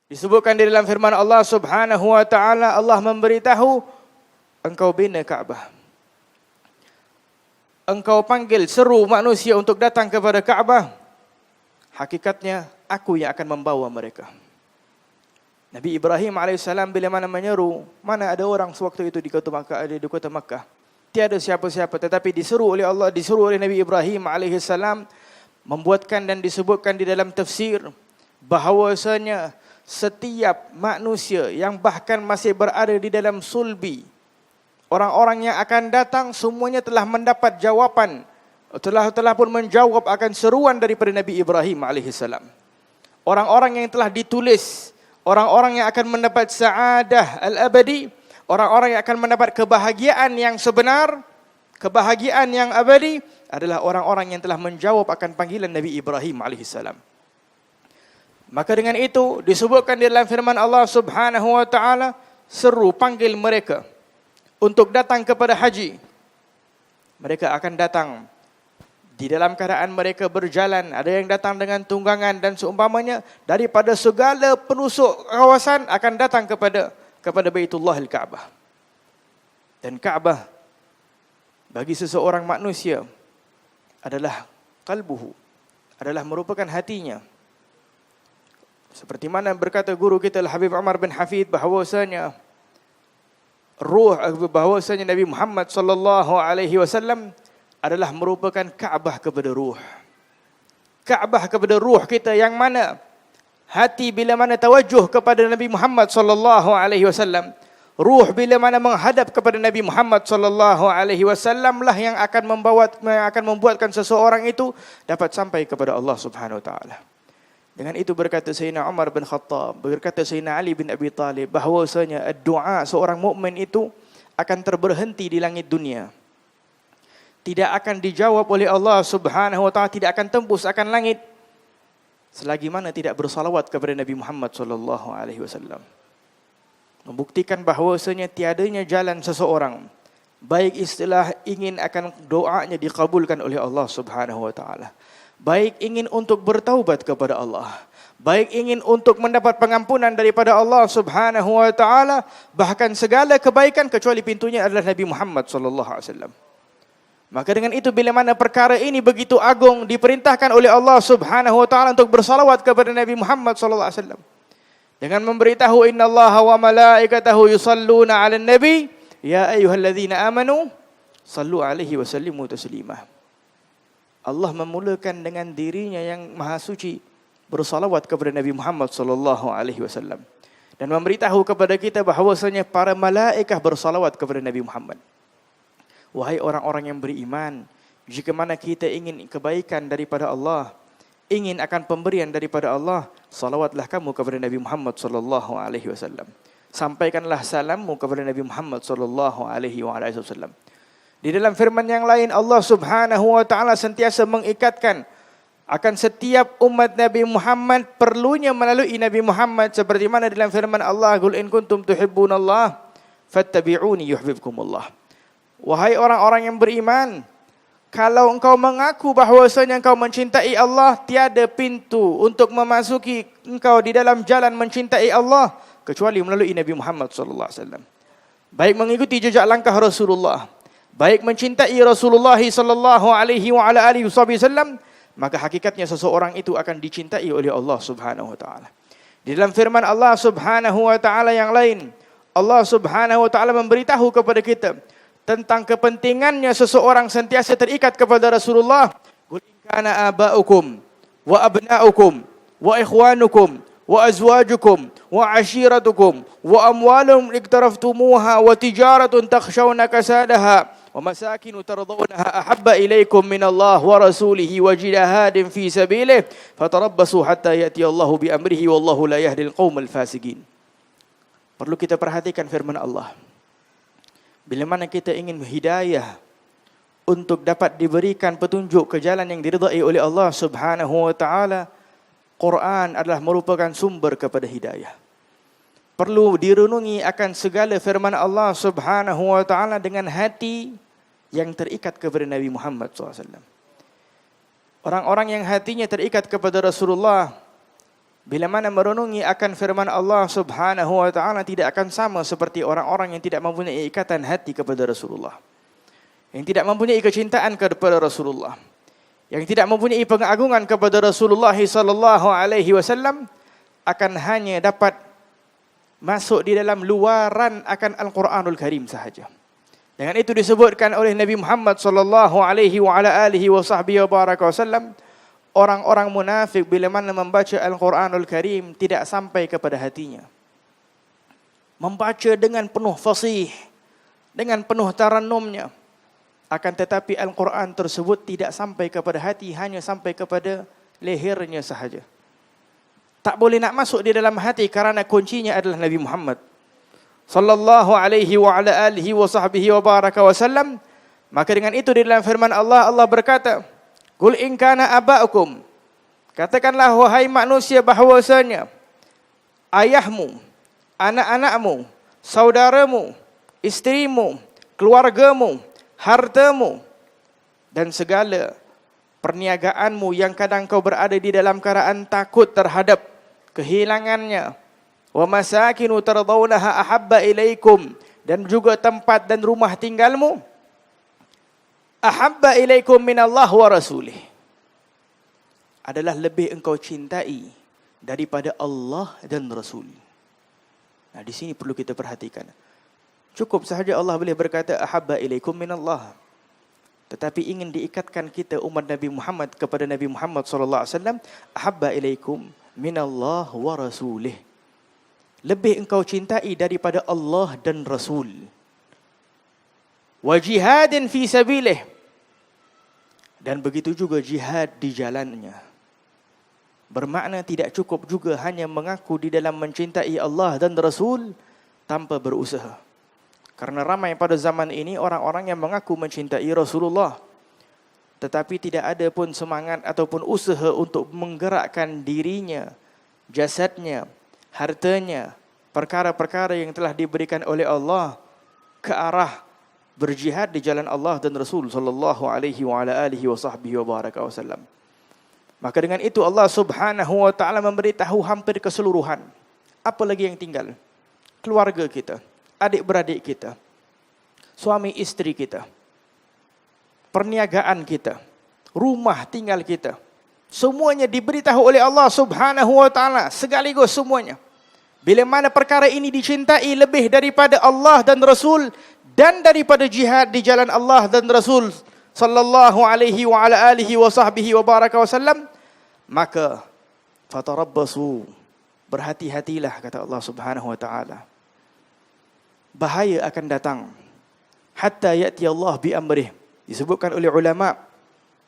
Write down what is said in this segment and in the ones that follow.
Disebutkan di dalam firman Allah Subhanahu wa taala, Allah memberitahu, engkau bina Kaabah. Engkau panggil, seru manusia untuk datang kepada Kaabah. Hakikatnya aku yang akan membawa mereka. Nabi Ibrahim alaihissalam bila mana menyeru, mana ada orang sewaktu itu di kota Makkah. Tiada siapa-siapa, tetapi disuruh oleh Allah, disuruh oleh Nabi Ibrahim alaihissalam, membuatkan dan disebutkan di dalam tafsir bahawasanya setiap manusia yang bahkan masih berada di dalam sulbi, orang-orang yang akan datang semuanya telah mendapat jawapan, telah pun menjawab akan seruan daripada Nabi Ibrahim alaihissalam. Orang-orang yang telah ditulis, orang-orang yang akan mendapat sa'adah al-abadi, orang-orang yang akan mendapat kebahagiaan yang sebenar, kebahagiaan yang abadi, adalah orang-orang yang telah menjawab akan panggilan Nabi Ibrahim alaihissalam. Maka dengan itu disebutkan di dalam firman Allah Subhanahu wa taala, seru panggil mereka untuk datang kepada haji. Mereka akan datang di dalam keadaan mereka berjalan, ada yang datang dengan tunggangan dan seumpamanya, daripada segala penusuk kawasan akan datang kepada Baitullahil Ka'bah. Dan Ka'bah bagi seseorang manusia adalah qalbuhu, adalah merupakan hatinya. Seperti mana berkata guru kita Al-Habib Umar bin Hafid bahawasanya Nabi Muhammad sallallahu alaihi wasallam adalah merupakan Kaabah kepada ruh. Kaabah kepada ruh kita, yang mana hati bila mana tawajuh kepada Nabi Muhammad sallallahu alaihi wasallam, ruh bila mana menghadap kepada Nabi Muhammad sallallahu alaihi wasallam lah yang akan membuatkan seseorang itu dapat sampai kepada Allah Subhanahu wa taala. Dengan itu berkata Sayyidina Umar bin Khattab, berkata Sayyidina Ali bin Abi Talib, bahawasanya doa seorang mukmin itu akan terberhenti di langit dunia. Tidak akan dijawab oleh Allah Subhanahu wa taala, tidak akan tembus akan langit selagi mana tidak bersalawat kepada Nabi Muhammad sallallahu alaihi wasallam. Membuktikan bahawasanya tiadanya jalan seseorang, baik istilah ingin akan doanya dikabulkan oleh Allah Subhanahu wa taala, baik ingin untuk bertaubat kepada Allah, baik ingin untuk mendapat pengampunan daripada Allah Subhanahu wa taala, bahkan segala kebaikan, kecuali pintunya adalah Nabi Muhammad sallallahu alaihi wasallam. Maka dengan itu bila mana perkara ini begitu agung, diperintahkan oleh Allah Subhanahu wa taala untuk bersalawat kepada Nabi Muhammad sallallahu alaihi wasallam dengan memberitahu, innallaha wa malaikatahu yusalluna 'alan nabi ya ayyuhalladzina amanu sallu alaihi wa sallimu taslima. Allah memulakan dengan dirinya yang maha suci bersalawat kepada Nabi Muhammad sallallahu alaihi wasallam dan memberitahu kepada kita bahawasanya para malaikat bersalawat kepada Nabi Muhammad. Wahai orang-orang yang beriman, jika mana kita ingin kebaikan daripada Allah, ingin akan pemberian daripada Allah, salawatlah kamu kepada Nabi Muhammad sallallahu alaihi wasallam. Sampaikanlah salammu kepada Nabi Muhammad sallallahu alaihi wasallam. Di dalam firman yang lain, Allah Subhanahu wa taala sentiasa mengikatkan akan setiap umat Nabi Muhammad perlunya melalui Nabi Muhammad, seperti mana dalam firman Allah, qul in kuntum tuhibbunallah fattabi'uni yuhibbukumullah. Wahai orang-orang yang beriman, kalau engkau mengaku bahawasanya engkau mencintai Allah, tiada pintu untuk memasuki engkau di dalam jalan mencintai Allah kecuali melalui Nabi Muhammad sallallahu alaihi wasallam. Baik mengikuti jejak langkah Rasulullah, baik mencintai Rasulullah sallallahu alaihi wa ala alihi wasallam, maka hakikatnya seseorang itu akan dicintai oleh Allah Subhanahu wa taala. Di dalam firman Allah Subhanahu wa taala yang lain, Allah Subhanahu wa taala memberitahu kepada kita tentang kepentingannya seseorang sentiasa terikat kepada Rasulullah. Qul in kana aba'ukum wa abna'ukum wa ikhwanukum wa azwajukum wa ashiratukum wa amwalun iktaraftumuha wa tijaratun takhshawna kasadaha wa masakinu tardawnaha ahabba ilaykum minallah wa rasulihi wa jihadin fi sabilihi fatarabbasu hatta ya'ti Allahu bi amrihi wallahu la yahdil qaumal fasiqin. Perlu kita perhatikan firman Allah. Bila mana kita ingin hidayah untuk dapat diberikan petunjuk ke jalan yang diridai oleh Allah Subhanahu wa taala, Quran adalah merupakan sumber kepada hidayah. Perlu direnungi akan segala firman Allah Subhanahu wa taala dengan hati yang terikat kepada Nabi Muhammad SAW. Orang-orang yang hatinya terikat kepada Rasulullah Bila mana merenungi akan firman Allah Subhanahu wa taala, tidak akan sama seperti orang-orang yang tidak mempunyai ikatan hati kepada Rasulullah, yang tidak mempunyai kecintaan kepada Rasulullah, yang tidak mempunyai pengagungan kepada Rasulullah sallallahu alaihi wasallam, akan hanya dapat masuk di dalam luaran akan Al-Quranul Karim sahaja. Dengan itu disebutkan oleh Nabi Muhammad sallallahu alaihi wa ala alihi wa sahbihi wa baraka wasallam, orang-orang munafik bila mana membaca Al-Quranul Karim tidak sampai kepada hatinya. Membaca dengan penuh fasih, dengan penuh tarannumnya, akan tetapi Al-Quran tersebut tidak sampai kepada hati, hanya sampai kepada lehernya sahaja. Tak boleh nak masuk di dalam hati kerana kuncinya adalah Nabi Muhammad sallallahu alaihi wa ala alihi wa sahbihi wa baraka wasallam. Maka dengan itu di dalam firman Allah, Allah berkata, "Qul in kana aba'ukum," katakanlah wahai manusia bahawasanya ayahmu, anak-anakmu, saudaramu, isterimu, keluargamu, hartamu, dan segala perniagaanmu yang kadang kau berada di dalam keadaan takut terhadap kehilangannya, wa masakinu tardawnaha ahabba ilaikum, dan juga tempat dan rumah tinggalmu, ahabba ilaikum minallah wa rasulih, adalah lebih engkau cintai daripada Allah dan Rasul. Nah, di sini perlu kita perhatikan. Cukup sahaja Allah boleh berkata ahabba ilaikum minallah, tetapi ingin diikatkan kita umat Nabi Muhammad kepada Nabi Muhammad sallallahu alaihi wasallam, ahabba ilaikum minallah wa rasulih, lebih engkau cintai daripada Allah dan Rasul. Wa jihadin fi sabilih, dan begitu juga jihad di jalannya. Bermakna tidak cukup juga hanya mengaku di dalam mencintai Allah dan Rasul tanpa berusaha. Karena ramai pada zaman ini orang-orang yang mengaku mencintai Rasulullah, tetapi tidak ada pun semangat ataupun usaha untuk menggerakkan dirinya, jasadnya, hartanya, perkara-perkara yang telah diberikan oleh Allah ke arah berjihad di jalan Allah dan Rasul sallallahu alaihi wa ala alihi wa sahbihi wa baraka wasallam. Maka dengan itu Allah Subhanahu wa taala memberitahu hampir keseluruhan. Apa lagi yang tinggal? Keluarga kita, adik-beradik kita, suami istri kita, perniagaan kita, rumah tinggal kita, semuanya diberitahu oleh Allah Subhanahu wa taala sekaligus semuanya. Bila mana perkara ini dicintai lebih daripada Allah dan Rasul dan daripada jihad di jalan Allah dan Rasul sallallahu alaihi wa ala alihi wa sahbihi wa baraka wasallam, maka fatarabbasu, berhati-hatilah kata Allah Subhanahu wa taala. Bahaya akan datang hatta ya'ti Allah bi amrih. Disebutkan oleh ulama,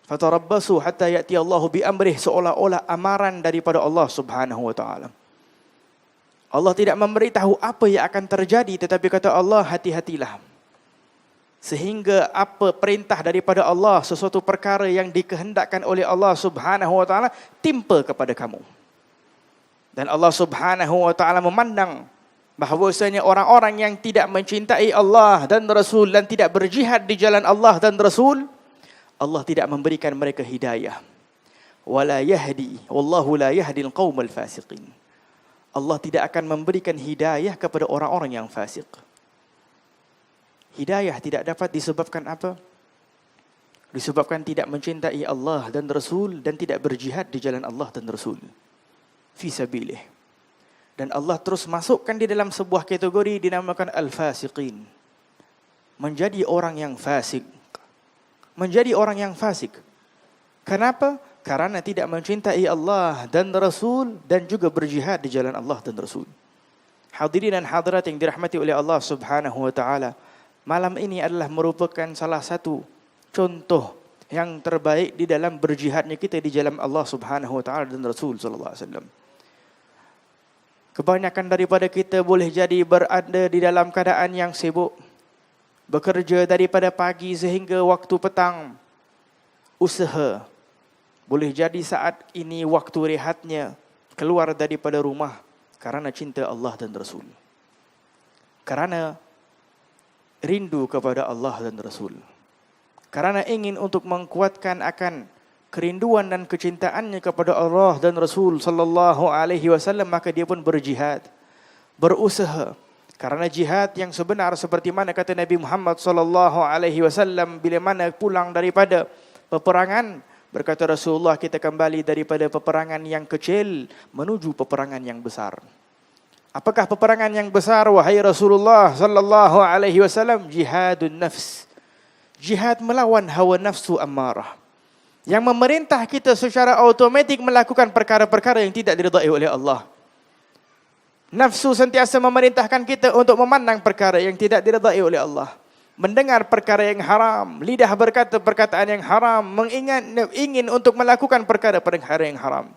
fatarabbasu hatta ya'ti Allah bi amrih, seolah-olah amaran daripada Allah Subhanahu wa taala. Allah tidak memberitahu apa yang akan terjadi, tetapi kata Allah, hati-hatilah. Sehingga apa perintah daripada Allah, sesuatu perkara yang dikehendakkan oleh Allah Subhanahu wa taala timpa kepada kamu. Dan Allah Subhanahu wa taala memandang bahawasanya orang-orang yang tidak mencintai Allah dan Rasul dan tidak berjihad di jalan Allah dan Rasul, Allah tidak memberikan mereka hidayah. Wala yahdi, wallahu la yahdil qaumal fasiqin. Allah tidak akan memberikan hidayah kepada orang-orang yang fasik. Hidayah tidak dapat disebabkan apa? Disebabkan tidak mencintai Allah dan Rasul dan tidak berjihad di jalan Allah dan Rasul. Fi sabilih. Dan Allah terus masukkan di dalam sebuah kategori dinamakan al-fasiqin. Menjadi orang yang fasik. Menjadi orang yang fasik. Kenapa? Karena tidak mencintai Allah dan Rasul dan juga berjihad di jalan Allah dan Rasul. Hadirin dan hadirat yang dirahmati oleh Allah Subhanahu wa taala, malam ini adalah merupakan salah satu contoh yang terbaik di dalam berjihadnya kita di jalan Allah Subhanahu wa taala dan Rasul sallallahu alaihi wasallam. Kebanyakan daripada kita boleh jadi berada di dalam keadaan yang sibuk, bekerja daripada pagi sehingga waktu petang, usaha. Boleh jadi saat ini waktu rehatnya keluar daripada rumah karena cinta Allah dan Rasul. Karena rindu kepada Allah dan Rasul. Karena ingin untuk menguatkan akan kerinduan dan kecintaannya kepada Allah dan Rasul sallallahu alaihi wasallam, maka dia pun berjihad, berusaha. Karena jihad yang sebenar seperti mana kata Nabi Muhammad sallallahu alaihi wasallam, bila mana pulang daripada peperangan, berkata Rasulullah, kita kembali daripada peperangan yang kecil menuju peperangan yang besar. Apakah peperangan yang besar wahai Rasulullah sallallahu alaihi wasallam? Jihadun nafs. Jihad melawan hawa nafsu ammarah, yang memerintah kita secara automatik melakukan perkara-perkara yang tidak diridai oleh Allah. Nafsu sentiasa memerintahkan kita untuk memandang perkara yang tidak diridai oleh Allah, mendengar perkara yang haram, lidah berkata perkataan yang haram, ingin untuk melakukan perkara-perkara yang haram.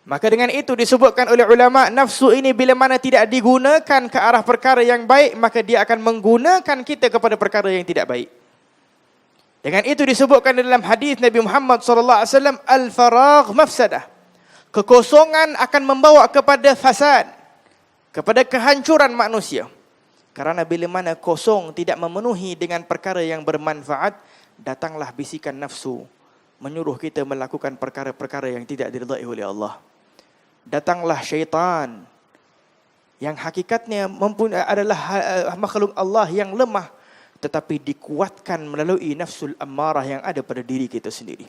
Maka dengan itu disebutkan oleh ulama, nafsu ini bila mana tidak digunakan ke arah perkara yang baik, maka dia akan menggunakan kita kepada perkara yang tidak baik. Dengan itu disebutkan dalam hadis Nabi Muhammad sallallahu alaihi wasallam, al-faragh mafsadah. Kekosongan akan membawa kepada fasad, kepada kehancuran manusia. Karena bila mana kosong, tidak memenuhi dengan perkara yang bermanfaat, datanglah bisikan nafsu menyuruh kita melakukan perkara-perkara yang tidak diridai oleh Allah. Datanglah syaitan yang hakikatnya adalah makhluk Allah yang lemah, tetapi dikuatkan melalui nafsul ammarah yang ada pada diri kita sendiri.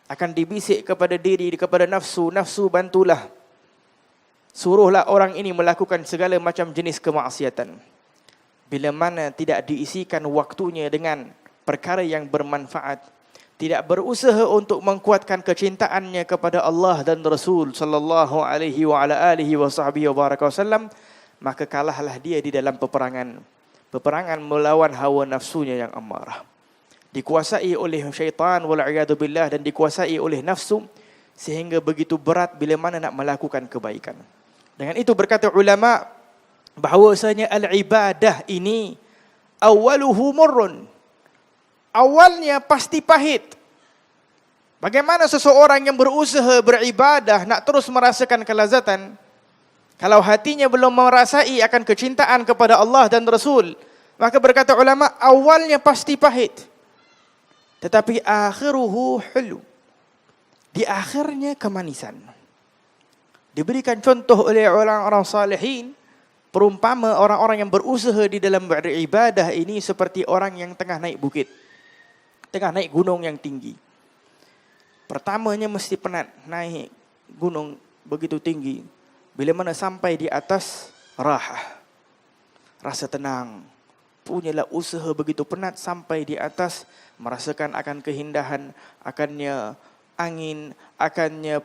Akan dibisik kepada diri, kepada nafsu, nafsu bantulah, suruhlah orang ini melakukan segala macam jenis kemaksiatan. Bila mana tidak diisikan waktunya dengan perkara yang bermanfaat, tidak berusaha untuk menguatkan kecintaannya kepada Allah dan Rasul sallallahu alaihi wa ala alihi wa sahbihi wa baraka wasallam, maka kalahlah dia di dalam peperangan. Peperangan melawan hawa nafsunya yang amarah. Dikuasai oleh syaitan wal'iyadu billah, dan dikuasai oleh nafsu, sehingga begitu berat bila mana nak melakukan kebaikan. Dengan itu berkata ulama bahawasanya al-ibadah ini awaluhu murrun. Awalnya pasti pahit. Bagaimana seseorang yang berusaha beribadah nak terus merasakan kelazatan, kalau hatinya belum merasai akan kecintaan kepada Allah dan Rasul? Maka berkata ulama, awalnya pasti pahit, tetapi akhiruhu hulu. Di akhirnya kemanisan. Diberikan contoh oleh orang-orang salihin, perumpama orang-orang yang berusaha di dalam beribadah ini seperti orang yang tengah naik bukit, tengah naik gunung yang tinggi. Pertamanya mesti penat naik gunung begitu tinggi. Bila mana sampai di atas, rahah, rasa tenang. Punyalah usaha begitu penat sampai di atas, merasakan akan keindahan, akannya angin, akannya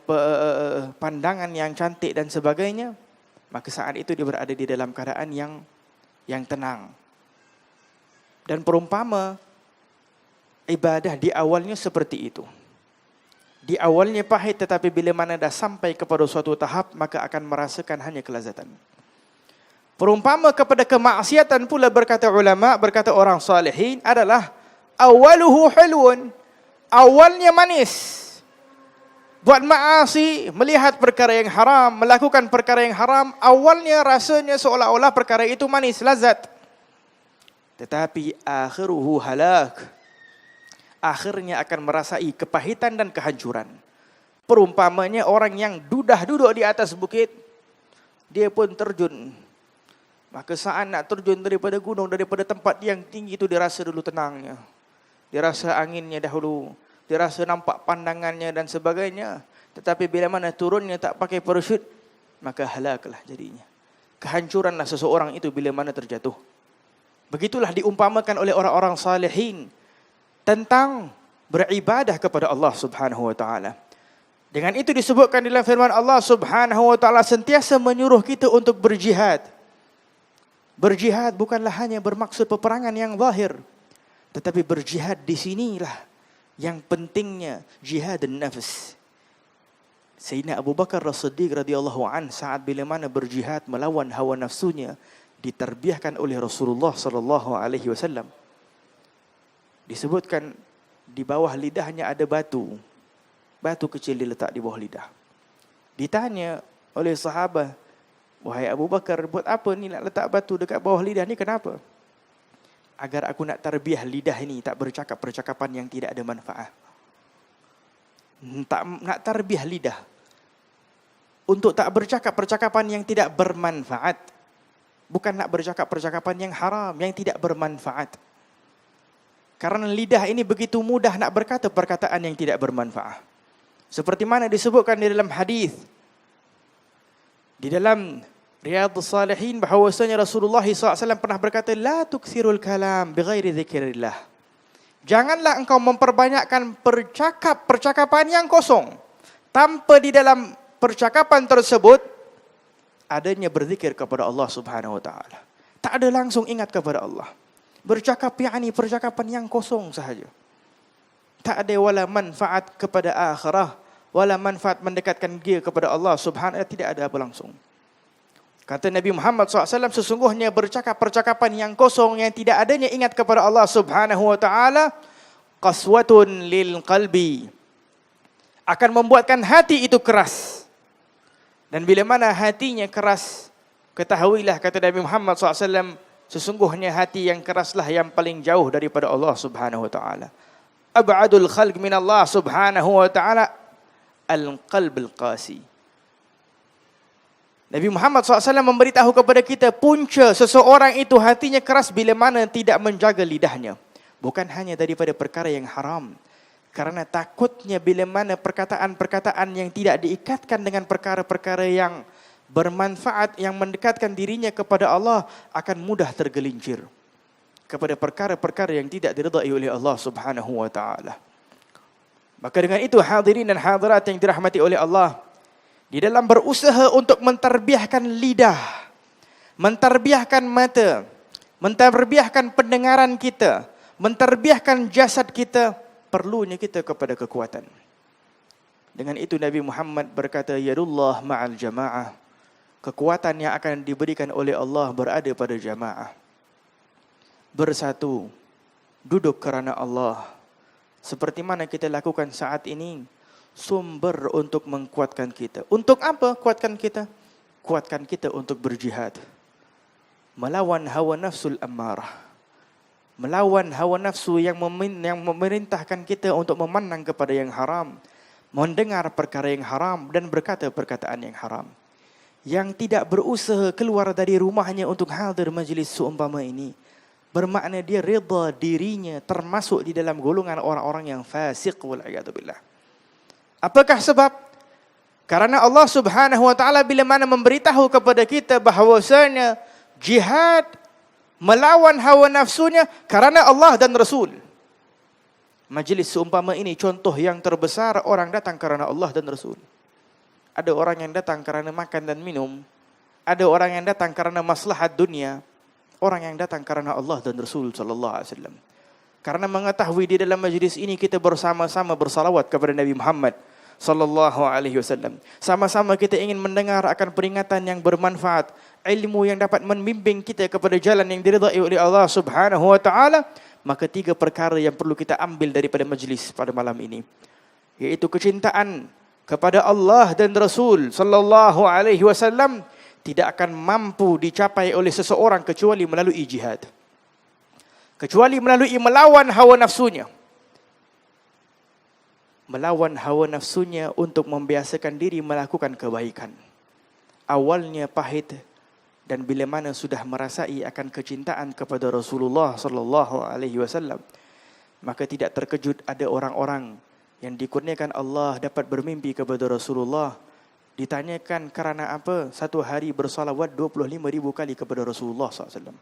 pandangan yang cantik dan sebagainya. Maka saat itu dia berada di dalam keadaan yang tenang. Dan perumpama ibadah di awalnya seperti itu. Di awalnya pahit, tetapi bila mana dah sampai kepada suatu tahap, maka akan merasakan hanya kelazatan. Perumpama kepada kemaksiatan pula, berkata ulama, berkata orang salihin, adalah awaluhu hulun. Awalnya manis. Buat maasi, melihat perkara yang haram, melakukan perkara yang haram, awalnya rasanya seolah-olah perkara itu manis, lazat. Tetapi akhiruhu halak. Akhirnya akan merasai kepahitan dan kehancuran. Perumpamanya orang yang duduk di atas bukit, dia pun terjun. Maka saat nak terjun daripada gunung, daripada tempat yang tinggi itu, dia rasa dulu tenangnya. Dia rasa anginnya dahulu. Dia rasa nampak pandangannya dan sebagainya. Tetapi bila mana turunnya tak pakai parachute, maka halaklah jadinya. Kehancuranlah seseorang itu bila mana terjatuh. Begitulah diumpamakan oleh orang-orang salihin tentang beribadah kepada Allah Subhanahu wa taala. Dengan itu disebutkan dalam firman Allah Subhanahu wa taala, sentiasa menyuruh kita untuk berjihad. Berjihad bukanlah hanya bermaksud peperangan yang zahir, tetapi berjihad di sinilah yang pentingnya, jihad an-nafs. Sayyidina Abu Bakar As-Siddiq radhiyallahu an, saat bila mana berjihad melawan hawa nafsunya, ditarbiyahkan oleh Rasulullah sallallahu alaihi wasallam. Disebutkan di bawah lidahnya ada batu. Batu kecil diletak di bawah lidah. Ditanya oleh sahabat, wahai Abu Bakar, buat apa ni nak letak batu dekat bawah lidah ni, kenapa? Agar aku nak tarbiyah lidah ini tak bercakap percakapan yang tidak ada manfaat. Tak nak tarbiyah lidah untuk tak bercakap percakapan yang tidak bermanfaat. Bukan nak bercakap percakapan yang haram, yang tidak bermanfaat. Karena lidah ini begitu mudah nak berkata perkataan yang tidak bermanfaat. Seperti mana disebutkan di dalam hadis, di dalam Riyadhus Salihin, bahawasanya Rasulullah SAW pernah berkata, la tukthirul kalam bighairi dzikrillah. Janganlah engkau memperbanyakkan percakapan yang kosong, tanpa di dalam percakapan tersebut adanya berzikir kepada Allah Subhanahu wa taala. Tak ada langsung ingat kepada Allah. Bercakap yakni percakapan yang kosong sahaja. Tak ada wala manfaat kepada akhirah, wala manfaat mendekatkan dia kepada Allah Subhanahu wa taala, tidak ada apa langsung. Kata Nabi Muhammad SAW, sesungguhnya bercakap percakapan yang kosong, yang tidak adanya ingat kepada Allah Subhanahu wa taala, qaswatun lil qalbi, akan membuatkan hati itu keras. Dan bila mana hatinya keras, ketahuilah, kata Nabi Muhammad SAW, sesungguhnya hati yang keraslah yang paling jauh daripada Allah Subhanahu wa taala. Ab'adul khalq min Allah Subhanahu wa taala al-qalb al-qasi. Nabi Muhammad SAW memberitahu kepada kita, punca seseorang itu hatinya keras bila mana tidak menjaga lidahnya. Bukan hanya daripada perkara yang haram. Karena takutnya bila mana perkataan-perkataan yang tidak diikatkan dengan perkara-perkara yang bermanfaat, yang mendekatkan dirinya kepada Allah, akan mudah tergelincir kepada perkara-perkara yang tidak diridai oleh Allah Subhanahu wa taala. Maka dengan itu, hadirin dan hadirat yang dirahmati oleh Allah, di dalam berusaha untuk mentarbiahkan lidah, mentarbiahkan mata, mentarbiahkan pendengaran kita, mentarbiahkan jasad kita, perlunya kita kepada kekuatan. Dengan itu Nabi Muhammad berkata, yadullah ma'al jamaah. Kekuatan yang akan diberikan oleh Allah berada pada jamaah. Bersatu, duduk kerana Allah. Seperti mana kita lakukan saat ini, sumber untuk mengkuatkan kita. Untuk apa kuatkan kita? Kuatkan kita untuk berjihad. Melawan hawa nafsul ammarah. Melawan hawa nafsu yang memerintahkan kita untuk memandang kepada yang haram, mendengar perkara yang haram dan berkata perkataan yang haram. Yang tidak berusaha keluar dari rumahnya untuk hadir majlis seumpama ini, bermakna dia redha dirinya termasuk di dalam golongan orang-orang yang fasik wal'iyadzubillah. Apakah sebab? Karena Allah Subhanahu wa taala bila mana memberitahu kepada kita bahawasanya jihad melawan hawa nafsunya karena Allah dan Rasul. Majlis seumpama ini contoh yang terbesar, orang datang kerana Allah dan Rasul. Ada orang yang datang kerana makan dan minum, ada orang yang datang kerana maslahat dunia, orang yang datang kerana Allah dan Rasul sallallahu alaihi wasallam. Karena mengetahui di dalam majlis ini kita bersama-sama bersalawat kepada Nabi Muhammad sallallahu alaihi wasallam. Sama-sama kita ingin mendengar akan peringatan yang bermanfaat, ilmu yang dapat membimbing kita kepada jalan yang diridai oleh Allah Subhanahu wa taala. Maka 3 perkara yang perlu kita ambil daripada majlis pada malam ini, yaitu kecintaan kepada Allah dan Rasul sallallahu alaihi wasallam tidak akan mampu dicapai oleh seseorang kecuali melalui jihad. Kecuali melalui melawan hawa nafsunya. Melawan hawa nafsunya untuk membiasakan diri melakukan kebaikan. Awalnya pahit, dan bila mana sudah merasai akan kecintaan kepada Rasulullah sallallahu alaihi wasallam, maka tidak terkejut ada orang-orang yang dikurniakan Allah dapat bermimpi kepada Rasulullah. Ditanyakan kerana apa satu hari bersalawat 25,000 kali kepada Rasulullah sallallahu alaihi wasallam.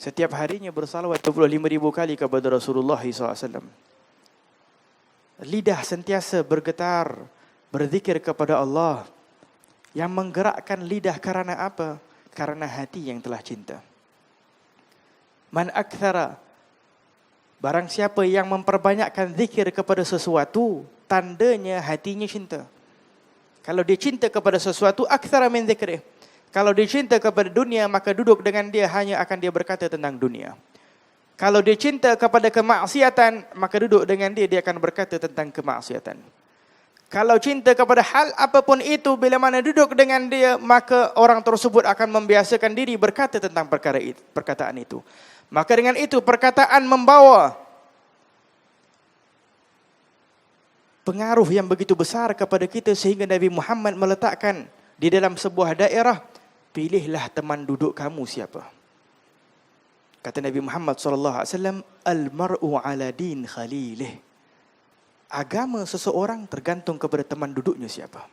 Setiap harinya bersalawat 25,000 kali kepada Rasulullah SAW. Lidah sentiasa bergetar, berzikir kepada Allah. Yang menggerakkan lidah karena apa? Karena hati yang telah cinta. Man akthara, barang siapa yang memperbanyakkan zikir kepada sesuatu, tandanya hatinya cinta. Kalau dia cinta kepada sesuatu, akthara min zikrih. Kalau dia cinta kepada dunia, maka duduk dengan dia hanya akan dia berkata tentang dunia. Kalau dia cinta kepada kemaksiatan, maka duduk dengan dia akan berkata tentang kemaksiatan. Kalau cinta kepada hal apapun itu, bila mana duduk dengan dia, maka orang tersebut akan membiasakan diri berkata tentang perkataan itu. Maka dengan itu perkataan membawa pengaruh yang begitu besar kepada kita sehingga Nabi Muhammad meletakkan di dalam sebuah daerah, pilihlah teman duduk kamu siapa. Kata Nabi Muhammad SAW, al-mar'u ala din khalilih. Agama seseorang tergantung kepada teman duduknya siapa.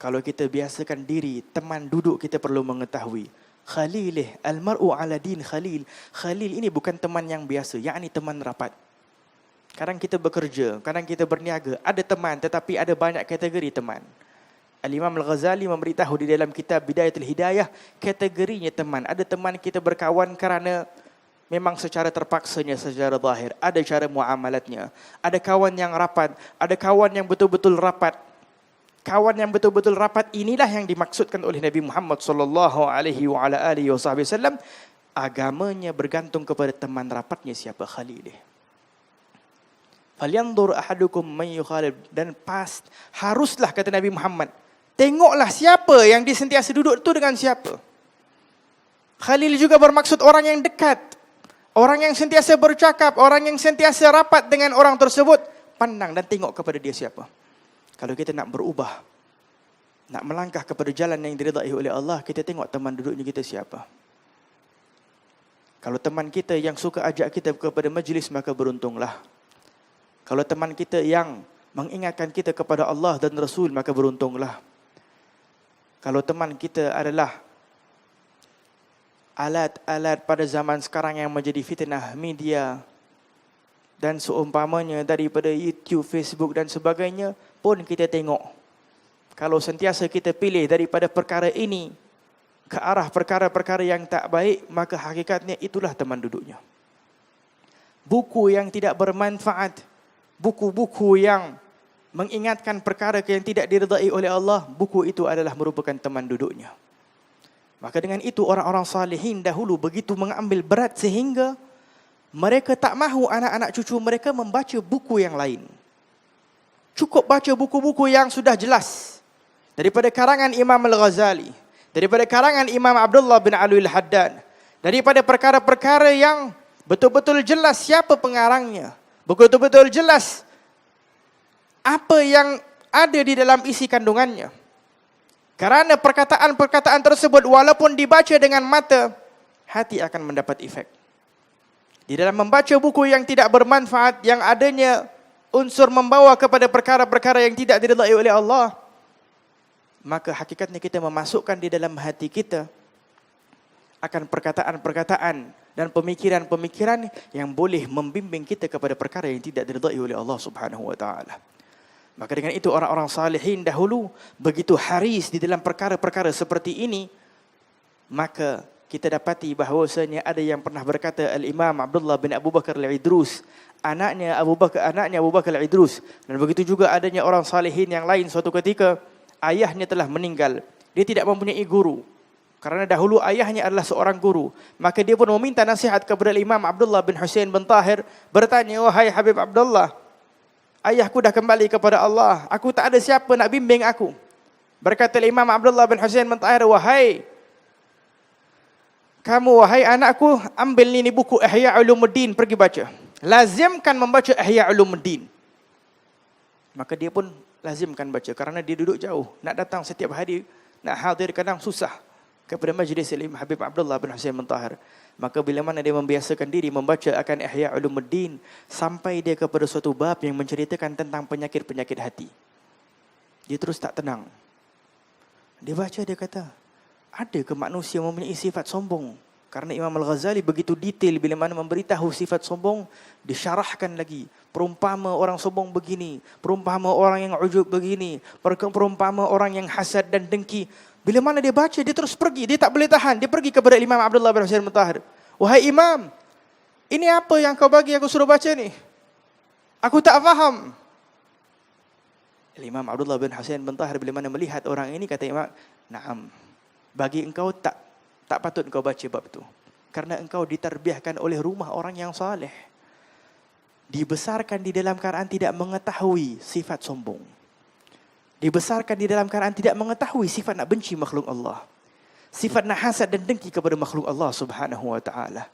Kalau kita biasakan diri, teman duduk kita perlu mengetahui. Khalilih, al-mar'u ala din khalil. Khalil ini bukan teman yang biasa, yakni teman rapat. Kadang kita bekerja, kadang kita berniaga, ada teman tetapi ada banyak kategori teman. Al-Imam Al-Ghazali memberitahu di dalam kitab Bidayatul Hidayah, kategorinya teman. Ada teman kita berkawan kerana memang secara terpaksanya secara zahir. Ada cara muamalatnya. Ada kawan yang rapat. Ada kawan yang betul-betul rapat. Kawan yang betul-betul rapat inilah yang dimaksudkan oleh Nabi Muhammad SAW. Agamanya bergantung kepada teman rapatnya siapa, khalilih. Falyanzur ahadukum man yukhalil. Dan haruslah, kata Nabi Muhammad, tengoklah siapa yang disentiasa duduk itu dengan siapa. Khalil juga bermaksud orang yang dekat. Orang yang sentiasa bercakap, orang yang sentiasa rapat dengan orang tersebut. Pandang dan tengok kepada dia siapa. Kalau kita nak berubah, nak melangkah kepada jalan yang diridai oleh Allah, kita tengok teman duduknya kita siapa. Kalau teman kita yang suka ajak kita kepada majlis, maka beruntunglah. Kalau teman kita yang mengingatkan kita kepada Allah dan Rasul, maka beruntunglah. Kalau teman kita adalah alat-alat pada zaman sekarang yang menjadi fitnah media dan seumpamanya daripada YouTube, Facebook dan sebagainya, pun kita tengok. Kalau sentiasa kita pilih daripada perkara ini ke arah perkara-perkara yang tak baik, maka hakikatnya itulah teman duduknya. Buku yang tidak bermanfaat, buku-buku yang mengingatkan perkara yang tidak diridai oleh Allah, buku itu adalah merupakan teman duduknya. Maka dengan itu orang-orang salihin dahulu begitu mengambil berat sehingga mereka tak mahu anak-anak cucu mereka membaca buku yang lain. Cukup baca buku-buku yang sudah jelas. Daripada karangan Imam Al-Ghazali, daripada karangan Imam Abdullah bin Alwi Al-Haddad, daripada perkara-perkara yang betul-betul jelas siapa pengarangnya, betul-betul jelas apa yang ada di dalam isi kandungannya. Karena perkataan-perkataan tersebut walaupun dibaca dengan mata, hati akan mendapat efek. Di dalam membaca buku yang tidak bermanfaat, yang adanya unsur membawa kepada perkara-perkara yang tidak diridai oleh Allah, maka hakikatnya kita memasukkan di dalam hati kita akan perkataan-perkataan dan pemikiran-pemikiran yang boleh membimbing kita kepada perkara yang tidak diridai oleh Allah Subhanahu wa taala. Maka dengan itu orang-orang salihin dahulu begitu haris di dalam perkara-perkara seperti ini. Maka kita dapati bahawasanya ada yang pernah berkata, Al-Imam Abdullah bin Abu Bakar Al-Idrus, anaknya Abu Bakar Al-Idrus, dan begitu juga adanya orang salihin yang lain. Suatu ketika ayahnya telah meninggal, dia tidak mempunyai guru. Karena dahulu ayahnya adalah seorang guru, maka dia pun meminta nasihat kepada Imam Abdullah bin Husain bin Tahir, bertanya, wahai Habib Abdullah, ayahku dah kembali kepada Allah, aku tak ada siapa nak bimbing aku. Berkata Imam Abdullah bin Husain bin Tahir, wahai anakku, ambil ni buku Ihya Ulumuddin, pergi baca. Lazimkan membaca Ihya Ulumuddin. Maka dia pun lazimkan baca, kerana dia duduk jauh, nak datang setiap hari, nak hadir kadang susah kepada majlis Imam Habib Abdullah bin Husain bin Tahir. Maka bila mana dia membiasakan diri membaca akan Ihya Ulumuddin, sampai dia kepada suatu bab yang menceritakan tentang penyakit-penyakit hati, dia terus tak tenang. Dia baca, dia kata, ada ke manusia mempunyai sifat sombong? Karena Imam Al-Ghazali begitu detail bila mana memberitahu sifat sombong, disyarahkan lagi. Perumpama orang sombong begini, perumpama orang yang ujub begini, perumpama orang yang hasad dan dengki. Bila mana dia baca, dia terus pergi, dia tak boleh tahan. Dia pergi kepada Imam Abdullah bin Husain bin Tahir. Wahai Imam, ini apa yang kau bagi aku suruh baca ni? Aku tak faham. Imam Abdullah bin Husain bin Tahir bila mana melihat orang ini, kata Imam, naam, bagi engkau tak patut engkau baca bab itu. Karena engkau ditarbiahkan oleh rumah orang yang saleh. Dibesarkan di dalam keadaan tidak mengetahui sifat sombong. Dibesarkan di dalam keadaan tidak mengetahui sifat nak benci makhluk Allah. Sifat nak hasad dan dengki kepada makhluk Allah Subhanahu wa ta'ala.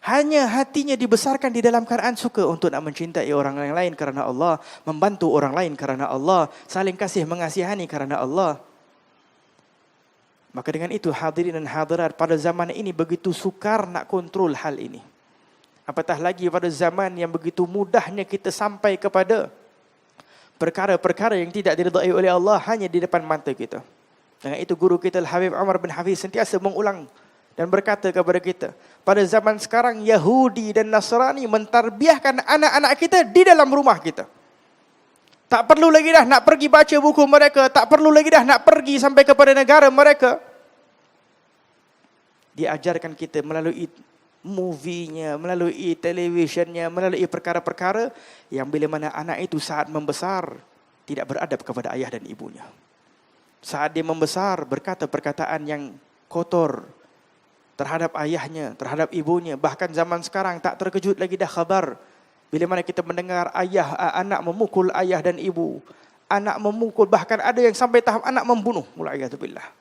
Hanya hatinya dibesarkan di dalam keadaan suka untuk nak mencintai orang yang lain kerana Allah, membantu orang lain kerana Allah, saling kasih mengasihani kerana Allah. Maka dengan itu hadirin dan hadirat, pada zaman ini begitu sukar nak kontrol hal ini. Apatah lagi pada zaman yang begitu mudahnya kita sampai kepada perkara-perkara yang tidak diridai oleh Allah hanya di depan mata kita. Dengan itu guru kita Al-Habib Umar bin Hafiz sentiasa mengulang dan berkata kepada kita, pada zaman sekarang Yahudi dan Nasrani mentarbiahkan anak-anak kita di dalam rumah kita. Tak perlu lagi dah nak pergi baca buku mereka, tak perlu lagi dah nak pergi sampai kepada negara mereka. Diajarkan kita melalui movie-nya, melalui televisionnya, melalui perkara-perkara yang bila mana anak itu saat membesar tidak beradab kepada ayah dan ibunya. Saat dia membesar berkata perkataan yang kotor terhadap ayahnya, terhadap ibunya. Bahkan zaman sekarang tak terkejut lagi dah khabar bila mana kita mendengar anak memukul ayah dan ibu, anak memukul, bahkan ada yang sampai tahap anak membunuh. Mula'iyatubillah.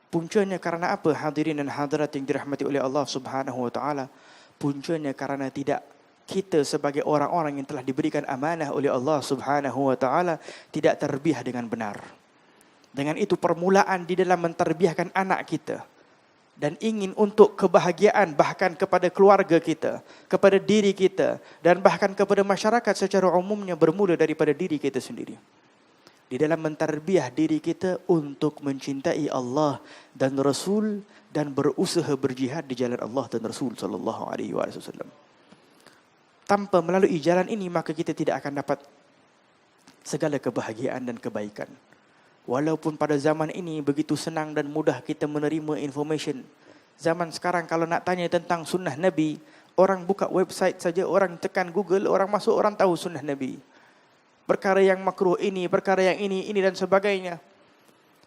Puncanya karena apa hadirin dan hadirat yang dirahmati oleh Allah Subhanahu wa taala? Puncanya karena tidak kita sebagai orang-orang yang telah diberikan amanah oleh Allah Subhanahu wa taala tidak terbiah dengan benar. Dengan itu permulaan di dalam menterbiahkan anak kita dan ingin untuk kebahagiaan bahkan kepada keluarga kita, kepada diri kita dan bahkan kepada masyarakat secara umumnya bermula daripada diri kita sendiri. Di dalam mentarbiah diri kita untuk mencintai Allah dan Rasul dan berusaha berjihad di jalan Allah dan Rasul sallallahu alaihi wasallam. Tanpa melalui jalan ini maka kita tidak akan dapat segala kebahagiaan dan kebaikan. Walaupun pada zaman ini begitu senang dan mudah kita menerima information. Zaman sekarang kalau nak tanya tentang sunnah Nabi, orang buka website saja, orang tekan Google, orang masuk, orang tahu sunnah Nabi. Perkara yang makruh ini, perkara yang ini dan sebagainya.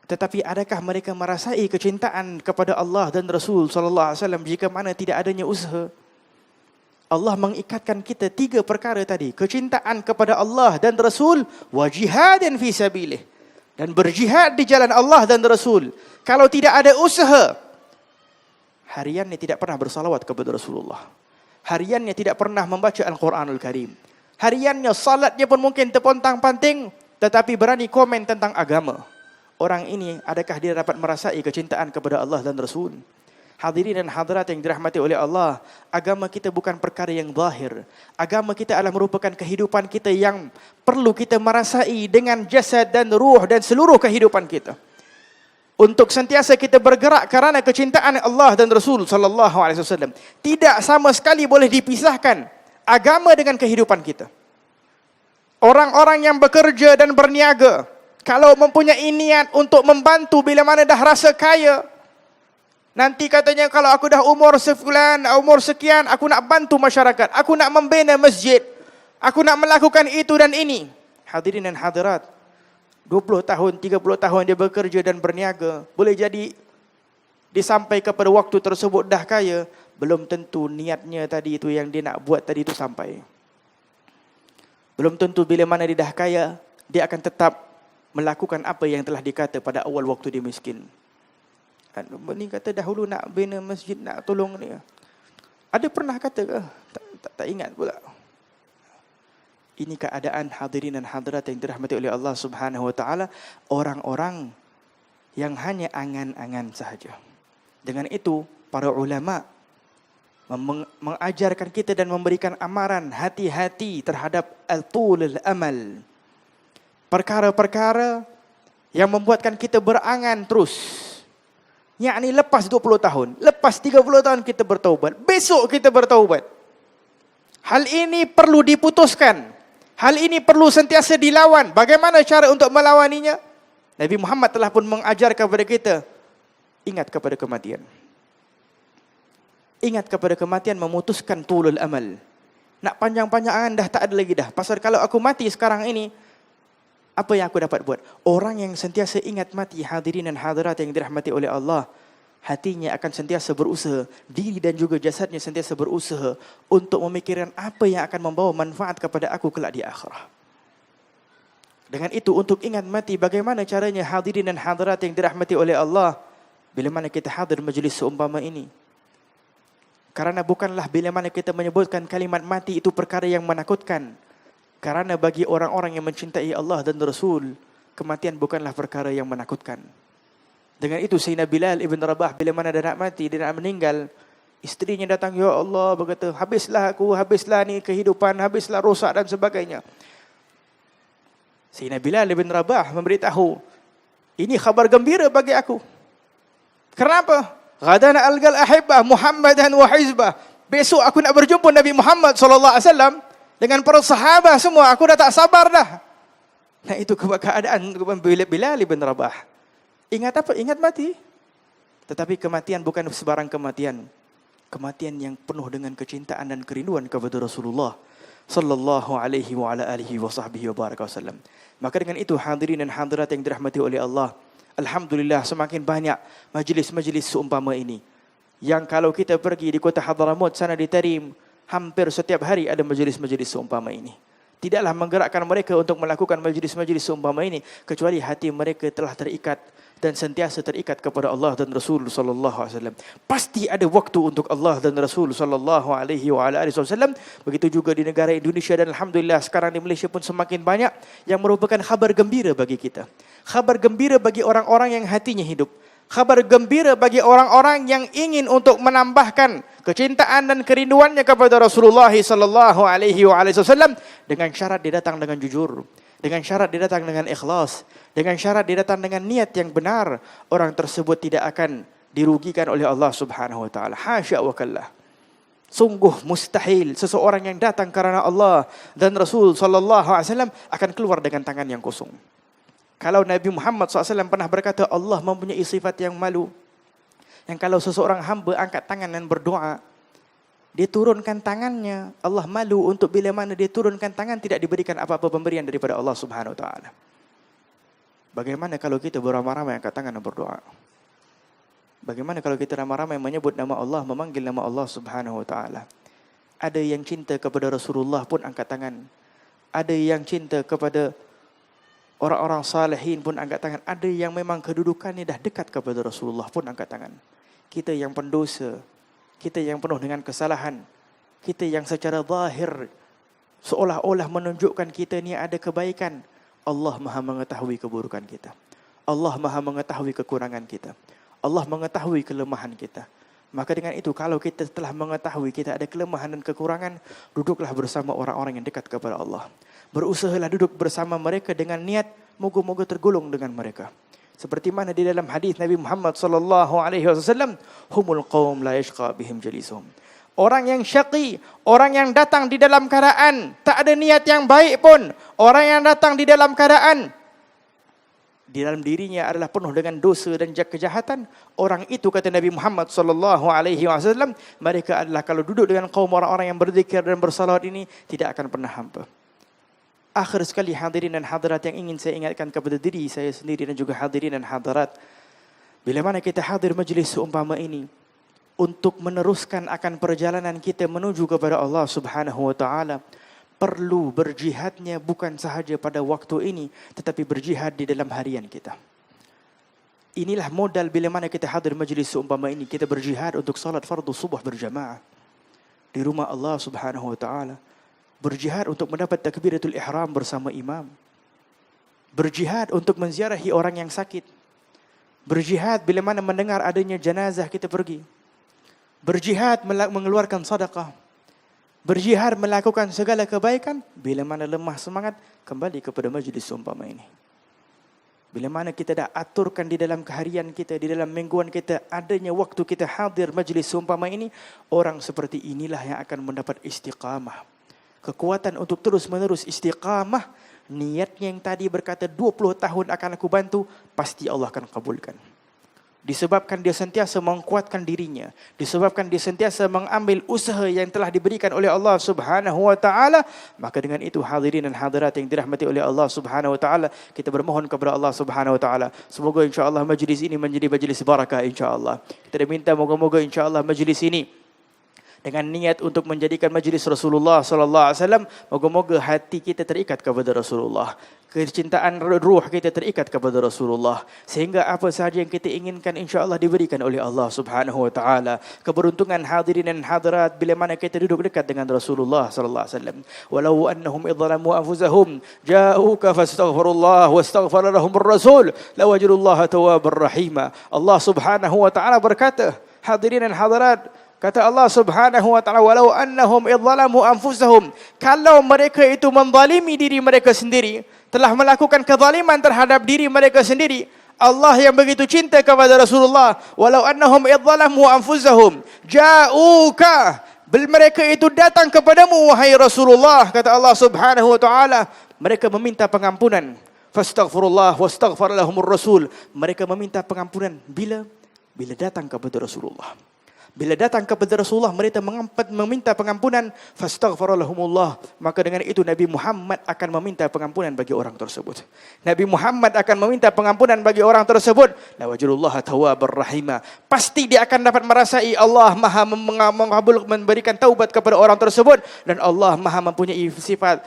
Tetapi adakah mereka merasai kecintaan kepada Allah dan Rasul sallallahu alaihi wasallam jika mana tidak adanya usaha? Allah mengikatkan kita 3 perkara tadi. Kecintaan kepada Allah dan Rasul wa jihadin fi sabilih. Dan berjihad di jalan Allah dan Rasul. Kalau tidak ada usaha, hariannya tidak pernah bersalawat kepada Rasulullah. Hariannya tidak pernah membaca Al-Quranul Karim. Hariannya, salatnya pun mungkin terpontang-panting, tetapi berani komen tentang agama. Orang ini, adakah dia dapat merasai kecintaan kepada Allah dan Rasul? Hadirin dan hadirat yang dirahmati oleh Allah, agama kita bukan perkara yang zahir. Agama kita adalah merupakan kehidupan kita yang perlu kita merasai dengan jasad dan ruh dan seluruh kehidupan kita. Untuk sentiasa kita bergerak kerana kecintaan Allah dan Rasul sallallahu alaihi wasallam. Tidak sama sekali boleh dipisahkan agama dengan kehidupan kita. Orang-orang yang bekerja dan berniaga, kalau mempunyai niat untuk membantu bila mana dah rasa kaya, nanti katanya kalau aku dah umur sekian, aku nak bantu masyarakat, aku nak membina masjid, aku nak melakukan itu dan ini. Hadirin dan hadirat, 20 tahun, 30 tahun dia bekerja dan berniaga, boleh jadi disampai kepada waktu tersebut dah kaya, belum tentu niatnya tadi itu yang dia nak buat tadi itu sampai. Belum tentu bila mana dia dah kaya, dia akan tetap melakukan apa yang telah dikata pada awal waktu dia miskin. Ni kata dahulu nak bina masjid, nak tolong ni. Ada pernah kata ke? Tak ingat pula. Ini keadaan hadirin dan hadirat yang dirahmati oleh Allah Subhanahu wa taala, orang-orang yang hanya angan-angan sahaja. Dengan itu para ulama mengajarkan kita dan memberikan amaran hati-hati terhadap al-tulul amal. Perkara-perkara yang membuatkan kita berangan terus. Yakni lepas 20 tahun, lepas 30 tahun kita bertaubat, besok kita bertaubat. Hal ini perlu diputuskan. Hal ini perlu sentiasa dilawan. Bagaimana cara untuk melawaninya? Nabi Muhammad telah pun mengajar kepada kita, ingat kepada kematian. Ingat kepada kematian memutuskan tulul amal. Nak panjang-panjangan dah tak ada lagi dah. Pasal kalau aku mati sekarang ini, apa yang aku dapat buat? Orang yang sentiasa ingat mati, hadirin dan hadirat yang dirahmati oleh Allah, hatinya akan sentiasa berusaha, diri dan juga jasadnya sentiasa berusaha untuk memikirkan apa yang akan membawa manfaat kepada aku kelak di akhirah. Dengan itu, untuk ingat mati, bagaimana caranya hadirin dan hadirat yang dirahmati oleh Allah? Bila mana kita hadir majlis seumpama ini, Karena bukanlah bila mana kita menyebutkan kalimat mati itu perkara yang menakutkan. Karena bagi orang-orang yang mencintai Allah dan Rasul, kematian bukanlah perkara yang menakutkan. Dengan itu Sayyidina Bilal ibn Rabah bila mana dia nak mati, dia nak meninggal, isterinya datang, ya Allah, berkata, habislah aku, habislah ni kehidupan, habislah rosak dan sebagainya. Sayyidina Bilal ibn Rabah memberitahu, ini khabar gembira bagi aku. Kenapa? Ghadana algal ahibbah Muhammadan wa hizbah. Besok aku nak berjumpa Nabi Muhammad SAW dengan para sahabat semua. Aku dah tak sabar dah. Nah, itu keadaan Bilal ibn Rabah. Ingat apa? Ingat mati. Tetapi kematian bukan sebarang kematian. Kematian yang penuh dengan kecintaan dan kerinduan kepada Rasulullah sallallahu alaihi wa ala alihi wa sahbihi wa baraka wasallam. Maka dengan itu hadirin dan hadirat yang dirahmati oleh Allah, alhamdulillah semakin banyak majlis-majlis seumpama ini. Yang kalau kita pergi di kota Hadramaut sana di Tarim, hampir setiap hari ada majlis-majlis seumpama ini. Tidaklah menggerakkan mereka untuk melakukan majlis-majlis seumpama ini kecuali hati mereka telah terikat dan sentiasa terikat kepada Allah dan Rasul sallallahu alaihi wasallam. Pasti ada waktu untuk Allah dan Rasul sallallahu alaihi wasallam. Begitu juga di negara Indonesia dan alhamdulillah sekarang di Malaysia pun semakin banyak yang merupakan khabar gembira bagi kita. Khabar gembira bagi orang-orang yang hatinya hidup. Khabar gembira bagi orang-orang yang ingin untuk menambahkan kecintaan dan kerinduannya kepada Rasulullah sallallahu alaihi wasallam dengan syarat dia datang dengan jujur, dengan syarat dia datang dengan ikhlas, dengan syarat dia datang dengan niat yang benar. Orang tersebut tidak akan dirugikan oleh Allah Subhanahu wa taala. Hasya wa kallah. Sungguh mustahil seseorang yang datang kerana Allah dan Rasul sallallahu alaihi wasallam akan keluar dengan tangan yang kosong. Kalau Nabi Muhammad SAW pernah berkata, Allah mempunyai sifat yang malu. Yang kalau seseorang hamba angkat tangan dan berdoa, dia turunkan tangannya. Allah malu untuk bila mana dia turunkan tangan tidak diberikan apa-apa pemberian daripada Allah Subhanahu Wa Taala. Bagaimana kalau kita beramai-ramai angkat tangan dan berdoa? Bagaimana kalau kita ramai-ramai menyebut nama Allah, memanggil nama Allah Subhanahu Wa Taala? Ada yang cinta kepada Rasulullah pun angkat tangan. Ada yang cinta kepada orang-orang salihin pun angkat tangan. Ada yang memang kedudukannya dah dekat kepada Rasulullah pun angkat tangan. Kita yang pendosa, kita yang penuh dengan kesalahan, kita yang secara zahir seolah-olah menunjukkan kita ni ada kebaikan, Allah Maha mengetahui keburukan kita. Allah Maha mengetahui kekurangan kita. Allah mengetahui kelemahan kita. Maka dengan itu kalau kita telah mengetahui kita ada kelemahan dan kekurangan, duduklah bersama orang-orang yang dekat kepada Allah. Berusahalah duduk bersama mereka dengan niat moga-moga tergolong dengan mereka. Seperti mana di dalam hadis Nabi Muhammad sallallahu alaihi wasallam, humul qaum la yashqa bihim jalisuhum. Orang yang syaqi, orang yang datang di dalam keadaan tak ada niat yang baik pun, orang yang datang di dalam keadaan di dalam dirinya adalah penuh dengan dosa dan kejahatan, orang itu kata Nabi Muhammad sallallahu alaihi wasallam, mereka adalah kalau duduk dengan kaum orang-orang yang berzikir dan bersalawat ini tidak akan pernah hampa. Akhir sekali hadirin dan hadirat yang ingin saya ingatkan kepada diri saya sendiri dan juga hadirin dan hadirat, bila mana kita hadir majlis seumpama ini untuk meneruskan akan perjalanan kita menuju kepada Allah Subhanahu wa taala, perlu berjihadnya bukan sahaja pada waktu ini tetapi berjihad di dalam harian kita. Inilah modal bila mana kita hadir majlis seumpama ini, kita berjihad untuk salat fardu subuh berjamaah di rumah Allah Subhanahu wa taala. Berjihad untuk mendapat takbiratul ihram bersama imam. Berjihad untuk menziarahi orang yang sakit. Berjihad bila mana mendengar adanya jenazah kita pergi. Berjihad mengeluarkan sedekah. Berjihad melakukan segala kebaikan. Bila mana lemah semangat, kembali kepada majlis seumpama ini. Bila mana kita dah aturkan di dalam keharian kita, di dalam mingguan kita, adanya waktu kita hadir majlis seumpama ini, orang seperti inilah yang akan mendapat istiqamah. Kekuatan untuk terus menerus istiqamah. Niatnya yang tadi berkata 20 tahun akan aku bantu, pasti Allah akan kabulkan. Disebabkan dia sentiasa menguatkan dirinya, disebabkan dia sentiasa mengambil usaha yang telah diberikan oleh Allah Subhanahu wa taala, maka dengan itu hadirin dan hadirat yang dirahmati oleh Allah Subhanahu wa taala, kita bermohon kepada Allah Subhanahu wa taala semoga insya-Allah majlis ini menjadi majlis barakah insya-Allah. Kita minta moga-moga insya-Allah majlis ini dengan niat untuk menjadikan majlis Rasulullah sallallahu alaihi wasallam, moga-moga hati kita terikat kepada Rasulullah. Kecintaan ruh kita terikat kepada Rasulullah, sehingga apa sahaja yang kita inginkan insya-Allah diberikan oleh Allah Subhanahu wa taala. Keberuntungan hadirin dan hadirat bila mana kita duduk dekat dengan Rasulullah sallallahu alaihi wasallam. Walau annahum idzalamu anfusahum ja'uka fastaghfirullah wastaghfara lahumur rasul lawajadullaha tawwabar rahima. Allah Subhanahu wa taala berkata, hadirin dan hadirat, kata Allah Subhanahu wa taala, walau annahum idzalamu anfusahum, kalau mereka itu menzalimi diri mereka sendiri, telah melakukan kezaliman terhadap diri mereka sendiri, Allah yang begitu cinta kepada Rasulullah, walau annahum idzalamu anfusahum ja'uka, mereka itu datang kepadamu wahai Rasulullah, kata Allah Subhanahu wa taala, mereka meminta pengampunan, fastaghfirullah wastaghfar lahumur rasul, mereka meminta pengampunan bila datang kepada Rasulullah. Bila datang kepada Rasulullah, mereka meminta pengampunan, fastaghfaralahumullah, maka dengan itu Nabi Muhammad akan meminta pengampunan bagi orang tersebut. Nabi Muhammad akan meminta pengampunan bagi orang tersebut. La wajhullaha tawwabar rahima. Pasti dia akan dapat merasai Allah Maha mengabul, memberikan taubat kepada orang tersebut, dan Allah Maha mempunyai sifat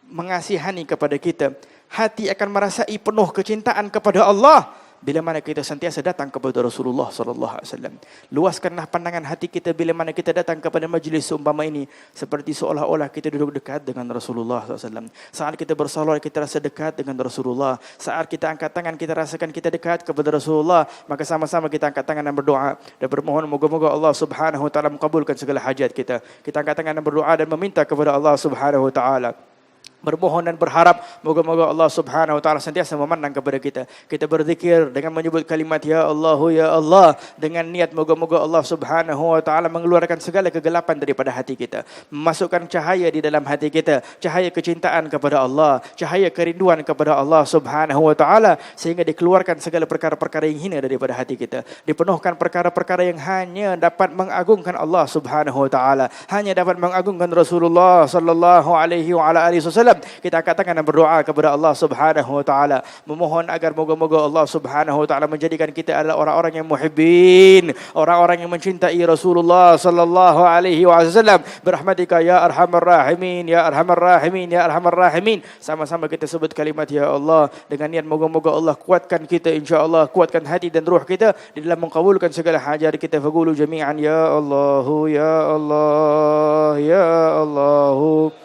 mengasihani kepada kita. Hati akan merasai penuh kecintaan kepada Allah bila mana kita sentiasa datang kepada Rasulullah sallallahu alaihi wasallam. Luaskanlah pandangan hati kita bila mana kita datang kepada majlis seumpama ini, seperti seolah-olah kita duduk dekat dengan Rasulullah sallallahu alaihi wasallam. Saat kita bersolat kita rasa dekat dengan Rasulullah. Saat kita angkat tangan kita rasakan kita dekat kepada Rasulullah. Maka sama-sama kita angkat tangan dan berdoa dan bermohon moga-moga Allah Subhanahu wa taala mengabulkan segala hajat kita. Kita angkat tangan dan berdoa dan meminta kepada Allah Subhanahu wa taala, bermohon dan berharap moga-moga Allah Subhanahu wa taala sentiasa memandang kepada kita. Kita berzikir dengan menyebut kalimat ya Allah ya Allah, dengan niat moga-moga Allah Subhanahu wa taala mengeluarkan segala kegelapan daripada hati kita, memasukkan cahaya di dalam hati kita, cahaya kecintaan kepada Allah, cahaya kerinduan kepada Allah Subhanahu wa taala, sehingga dikeluarkan segala perkara-perkara yang hina daripada hati kita, dipenuhkan perkara-perkara yang hanya dapat mengagungkan Allah Subhanahu wa taala, hanya dapat mengagungkan Rasulullah sallallahu alaihi wa ala alihi wasallam. Kita angkat tangan dan berdoa kepada Allah Subhanahu wa taala, memohon agar moga-moga Allah Subhanahu wa taala menjadikan kita adalah orang-orang yang muhibbin, orang-orang yang mencintai Rasulullah sallallahu alaihi wasallam. Berahmatika ya arhamar rahimin, ya arhamar rahimin, ya arhamar rahimin. Sama-sama kita sebut kalimat ya Allah dengan niat moga-moga Allah kuatkan kita, insya-Allah kuatkan hati dan ruh kita di dalam mengabulkan segala hajat kita. Faqulu jami'an ya Allahu ya Allah ya Allahu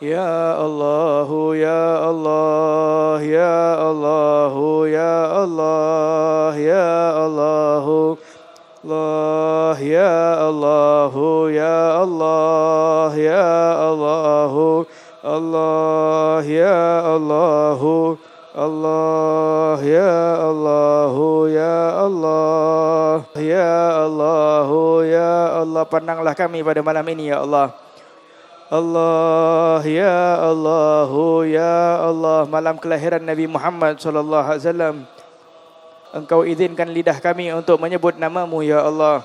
ya Allah ya Allah ya Allah ya Allah ya Allah Allah ya Allah ya Allah ya Allah Allah ya Allah Allah ya Allah ya Allah ya Allah ya Allah, pandanglah kami pada malam ini ya Allah. Allah ya Allah ya Allah, malam kelahiran Nabi Muhammad sallallahu alaihi wasallam, Engkau izinkan lidah kami untuk menyebut namamu ya Allah.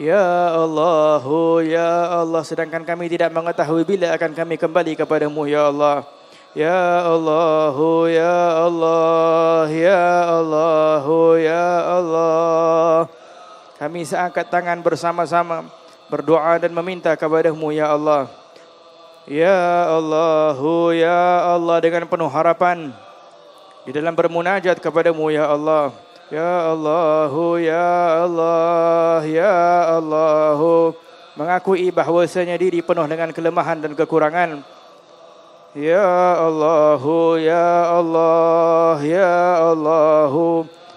Ya Allah ya Allah, sedangkan kami tidak mengetahui bila akan kami kembali kepadamu ya Allah. Ya Allah ya Allah ya Allah ya Allah, kami seangkat tangan bersama-sama berdoa dan meminta kepadamu ya Allah. Ya Allah ya Allah, dengan penuh harapan di dalam bermunajat kepadamu ya Allah. Ya Allah ya Allah ya Allah, mengakui bahwasanya diri penuh dengan kelemahan dan kekurangan. Ya Allah ya Allah ya Allah,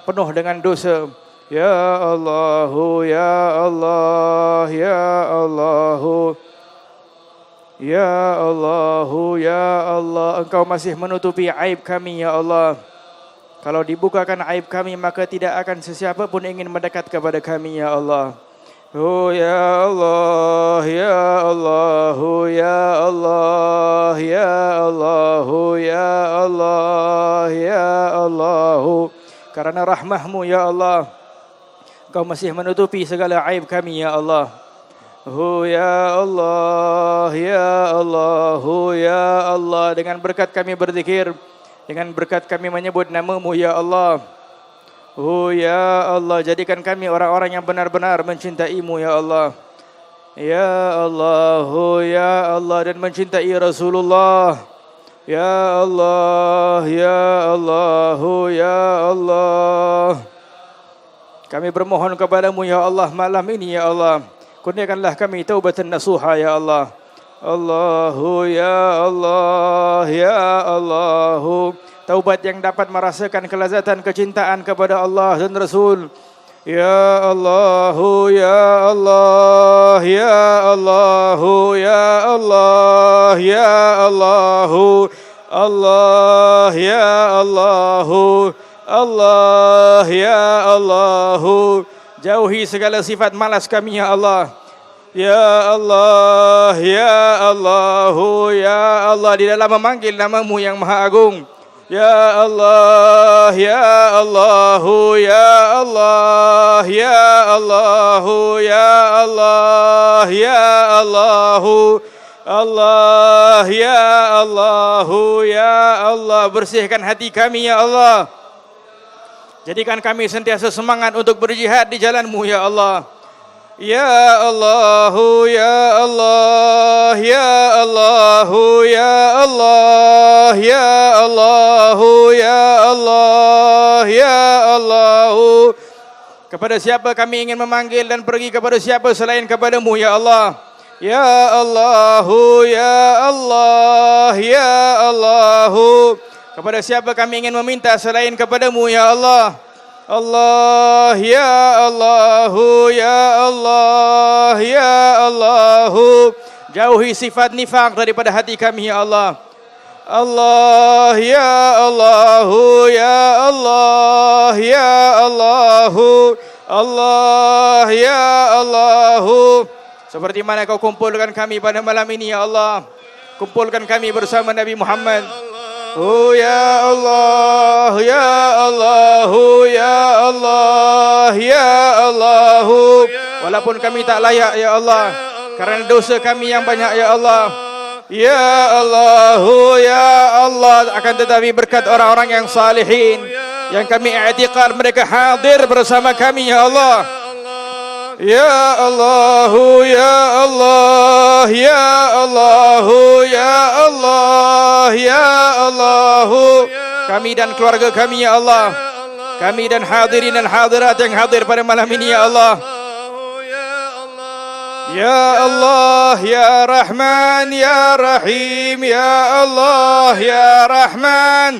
penuh dengan dosa. Ya Allah ya Allah ya Allah ya Allah ya Allah, Engkau masih menutupi aib kami ya Allah. Kalau dibukakan aib kami, maka tidak akan sesiapa pun ingin mendekat kepada kami ya Allah. Oh ya Allah ya Allah ya Allah ya Allah ya Allah ya Allah, karena rahmah-Mu ya Allah, Engkau masih menutupi segala aib kami ya Allah. Oh ya Allah ya Allah ya Allah, dengan berkat kami berzikir, dengan berkat kami menyebut namamu ya Allah. Oh ya Allah, jadikan kami orang-orang yang benar-benar mencintai-Mu ya Allah. Ya Allah, oh ya Allah, dan mencintai Rasulullah. Ya Allah, ya Allah, oh ya Allah. Kami bermohon kepadamu ya Allah malam ini ya Allah. Kurniakanlah kami taubatan nasuha ya Allah. Allahu ya Allah, ya Allah. Taubat yang dapat merasakan kelazatan kecintaan kepada Allah dan Rasul. Ya Allah, ya Allah, ya Allah, ya Allah, ya Allah, Allah, ya Allah, Allah, ya Allah. Jauhi segala sifat malas kami ya Allah. Ya Allah, ya Allah, ya Allah, di dalam memanggil nama-Mu yang Maha Agung. Ya Allah, ya Allah, ya Allah, ya Allah, ya Allah, ya Allah, Allah, ya Allah, ya Allah. Bersihkan hati kami ya Allah. Jadikan kami sentiasa semangat untuk berjihad di jalan-Mu ya Allah. Ya Allah, ya Allah, ya Allah, ya Allah, ya Allah, ya Allah, ya Allah. Kepada siapa kami ingin memanggil dan pergi kepada siapa selain kepada-Mu ya Allah. Ya Allah, ya Allah, ya Allah. Kepada siapa kami ingin meminta selain kepada-Mu ya Allah. Allah, ya Allah, ya Allah, ya Allah. Jauhi sifat nifaq daripada hati kami ya Allah. Allah, ya Allah, ya Allah, ya Allah, Allah, ya Allah. Seperti mana Kau kumpulkan kami pada malam ini ya Allah. Kumpulkan kami bersama Nabi Muhammad. Oh ya Allah, ya Allah, ya Allah, ya Allah. Walaupun kami tak layak ya Allah, karena dosa kami yang banyak ya Allah. Ya Allah, ya Allah, akan tetapi berkat orang-orang yang salihin yang kami i'tiqad mereka hadir bersama kami ya Allah. Ya Allah, ya Allah, ya Allah, ya Allah, ya Allah. Kami dan keluarga kami ya Allah. Kami dan hadirin dan hadirat yang hadir pada malam ini ya Allah. Ya Allah, ya Rahman, ya Rahim, ya Allah, ya Rahman,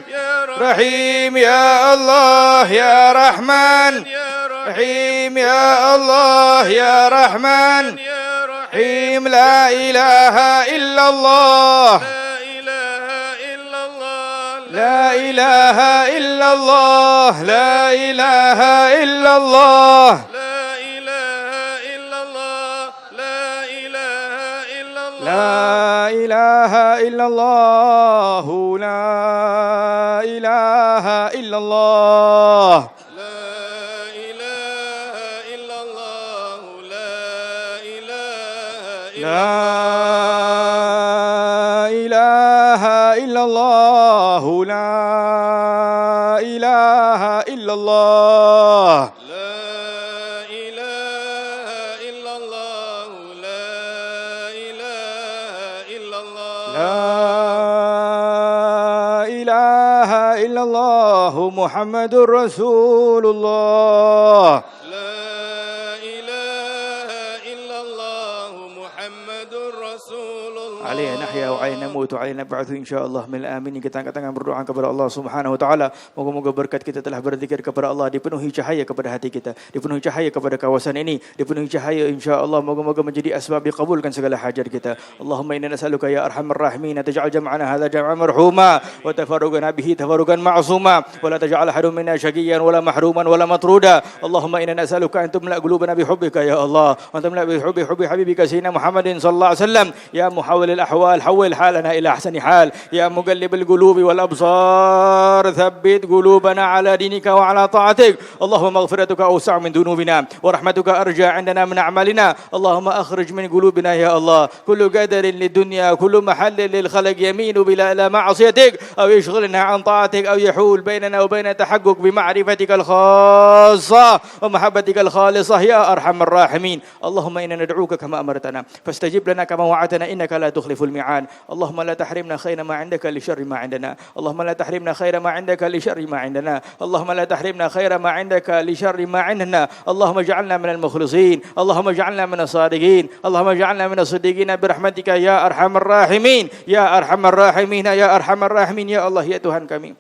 Rahim, ya Allah, ya Rahman, Rahim, ya Allah, ya Rahman, Rahim. La ilaha illallah, la ilaha illallah, la ilaha illallah. La ilaha illallah, la ilaha illallah. La ilaha illallah, la ilaha illallah. Muhammadur Rasulullah. La ilaha illallah Muhammadur Rasulullah. Alayhi nahya wa alayhi namut wa alayhi nab'athu insyaallah min amin. Kita angkat tangan berdoa kepada Allah Subhanahu wa taala. Moga-moga berkat kita telah berzikir kepada Allah dipenuhi cahaya kepada hati kita, dipenuhi cahaya kepada kawasan ini, dipenuhi cahaya insyaallah moga-moga menjadi asbab dikabulkan segala hajat kita. Allahumma inna nas'aluka ya arhamar rahimin taj'al jam'ana hadza jam'an marhuma wa tafarruqana bihi tafarruqan ma'suma wa la taj'al ahadun minna syaqiyyan wala mahruman wala matruda. Allahumma inna nas'aluka an tumla qulubana bi hubbika ya Allah wa tamla bi hubbi habibika sayyidina Muhammadin sallallahu alaihi wasallam ya muhawwilil الأحوال حول حالنا إلى أحسن حال. يا مقلب القلوب والأبصار ثبت قلوبنا على دينك وعلى طاعتك. اللهم مغفرتك أوسع من ذنوبنا ورحمتك أرجى عندنا من أعمالنا. اللهم أخرج من قلوبنا يا الله كل قدر للدنيا كل محل للخلق يمين بلا إلى معصيتك أو يشغلنا عن طاعتك أو يحول بيننا وبين تحقق بمعرفتك الخاصة ومحبتك الخالصة يا أرحم الراحمين. اللهم إنا ندعوك كما أمرتنا فاستجب لنا كما وعدتنا إنك لا تخلف الميعاد. اللهم لا تحرمنا خير ما عندك لشر ما عندنا. اللهم لا تحرمنا خير ما عندك لشر ما عندنا. اللهم لا تحرمنا خير ما عندك لشر ما عندنا. اللهم اجعلنا من المخلصين. اللهم اجعلنا من الصادقين. اللهم اجعلنا من الصديقين برحمتك يا أرحم الراحمين. يا أرحم الراحمين يا أرحم الراحمين ya Allah ya Tuhan kami.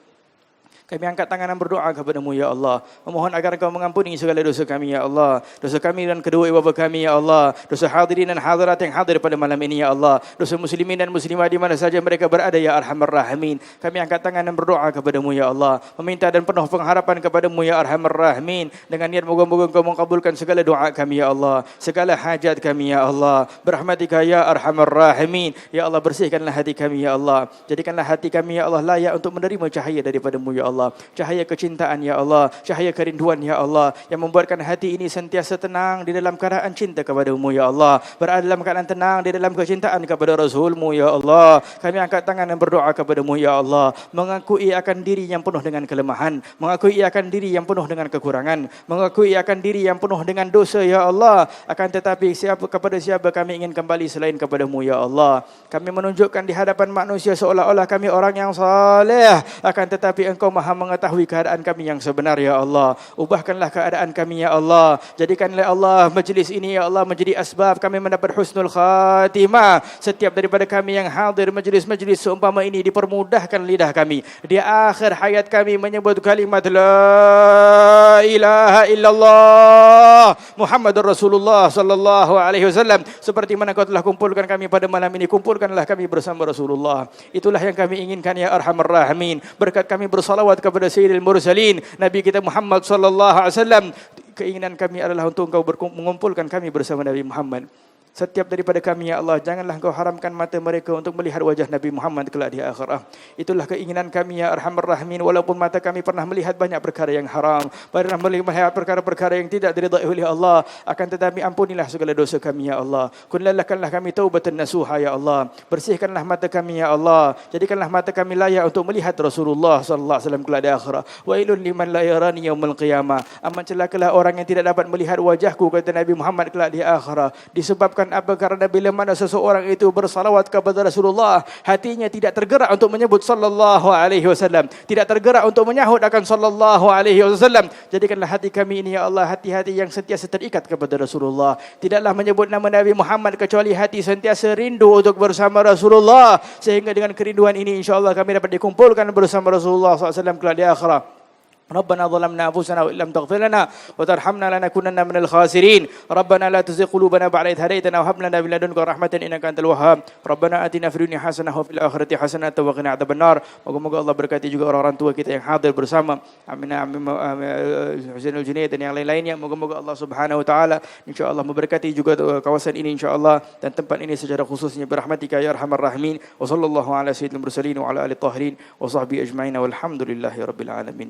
Kami angkat tangan dan berdoa kepada-Mu ya Allah. Memohon agar Engkau mengampuni segala dosa kami ya Allah. Dosa kami dan kedua ibu bapa kami ya Allah. Dosa hadirin dan hadirat yang hadir pada malam ini ya Allah. Dosa muslimin dan muslimah di mana saja mereka berada ya Arhamar Rahimin. Kami angkat tangan dan berdoa kepada-Mu ya Allah. Meminta dan penuh pengharapan kepada-Mu ya Arhamar Rahimin. Dengan niat moga-moga Engkau mengabulkan segala doa kami ya Allah. Segala hajat kami ya Allah. Berahmatika ya Arhamar Rahimin. Ya Allah bersihkanlah hati kami ya Allah. Jadikanlah hati kami ya Allah layak untuk menerima cahaya daripada-Mu ya Allah. Cahaya kecintaan ya Allah, cahaya kerinduan ya Allah yang membuatkan hati ini sentiasa tenang di dalam keadaan cinta kepada-Mu ya Allah, berada dalam keadaan tenang di dalam kecintaan kepada Rasul-Mu ya Allah. Kami angkat tangan dan berdoa kepada-Mu ya Allah, mengakui akan diri yang penuh dengan kelemahan, mengakui akan diri yang penuh dengan kekurangan, mengakui akan diri yang penuh dengan dosa ya Allah. Akan tetapi kepada siapa kami ingin kembali selain kepada-Mu ya Allah. Kami menunjukkan di hadapan manusia seolah-olah kami orang yang saleh, akan tetapi Engkau Maha mengetahui keadaan kami yang sebenar ya Allah. Ubahkanlah keadaan kami ya Allah. Jadikanlah Allah majlis ini ya Allah menjadi asbab kami mendapat husnul khatimah. Setiap daripada kami yang hadir majlis-majlis seumpama ini dipermudahkan lidah kami. Di akhir hayat kami menyebut kalimat la ilaha illallah Muhammadur Rasulullah sallallahu alaihi wasallam. Seperti mana Kau telah kumpulkan kami pada malam ini, kumpulkanlah kami bersama Rasulullah. Itulah yang kami inginkan ya Arhamar Rahimin. Berkat kami bersalawat kepada Sayyidil Mursalin Nabi kita Muhammad sallallahu alaihi wasallam. Keinginan kami adalah untuk Engkau mengumpulkan kami bersama Nabi Muhammad. Setiap daripada kami ya Allah, janganlah Engkau haramkan mata mereka untuk melihat wajah Nabi Muhammad kelak di akhirat. Itulah keinginan kami ya Arhamar Rahimin. Walaupun mata kami pernah melihat banyak perkara yang haram, pernah melihat perkara-perkara yang tidak diridai oleh Allah, akan tetapi ampunilah segala dosa kami ya Allah. Kunlalakanlah kami taubatan nasuha ya Allah. Bersihkanlah mata kami ya Allah. Jadikanlah mata kami layak untuk melihat Rasulullah sallallahu alaihi wasallam kelak di akhirat. Wailun liman la yarani yaumil qiyamah. Aman celakalah orang yang tidak dapat melihat wajahku kata Nabi Muhammad kelak di akhirat. Disebabkan apa? Karena bila mana seseorang itu bersalawat kepada Rasulullah, hatinya tidak tergerak untuk menyebut sallallahu alaihi wasallam, tidak tergerak untuk menyahut akan sallallahu alaihi wasallam. Jadikanlah hati kami ini ya Allah hati-hati yang sentiasa terikat kepada Rasulullah. Tidaklah menyebut nama Nabi Muhammad kecuali hati sentiasa rindu untuk bersama Rasulullah. Sehingga dengan kerinduan ini insya-Allah kami dapat dikumpulkan bersama Rasulullah sallallahu alaihi wasallam kelak di akhirat. ربنا ظلمنا أنفسنا وإن لم تغفر لنا وترحمنا لنكونن من الخاسرين. ربنا لا تزغ قلوبنا بعد إذ هديتنا وهب لنا من لدنك رحمة إنك أنت الوهاب. ربنا آتنا في الدنيا حسنة وفي الآخرة حسنة وقنا عذاب النار. Moga-moga Allah berkati juga orang-orang tua kita yang hadir bersama. Amin amin Husainul Junaid dan yang lain-lainnya. Moga-moga Allah Subhanahu wa taala insyaallah memberkati juga kawasan ini insyaallah dan tempat ini secara khususnya berahmatika ya arhamar rahimin. Wa sallallahu ala sayyidil mursalin wa ala alihi tahirin wa sahbihi ajma'in walhamdulillahi rabbil alamin.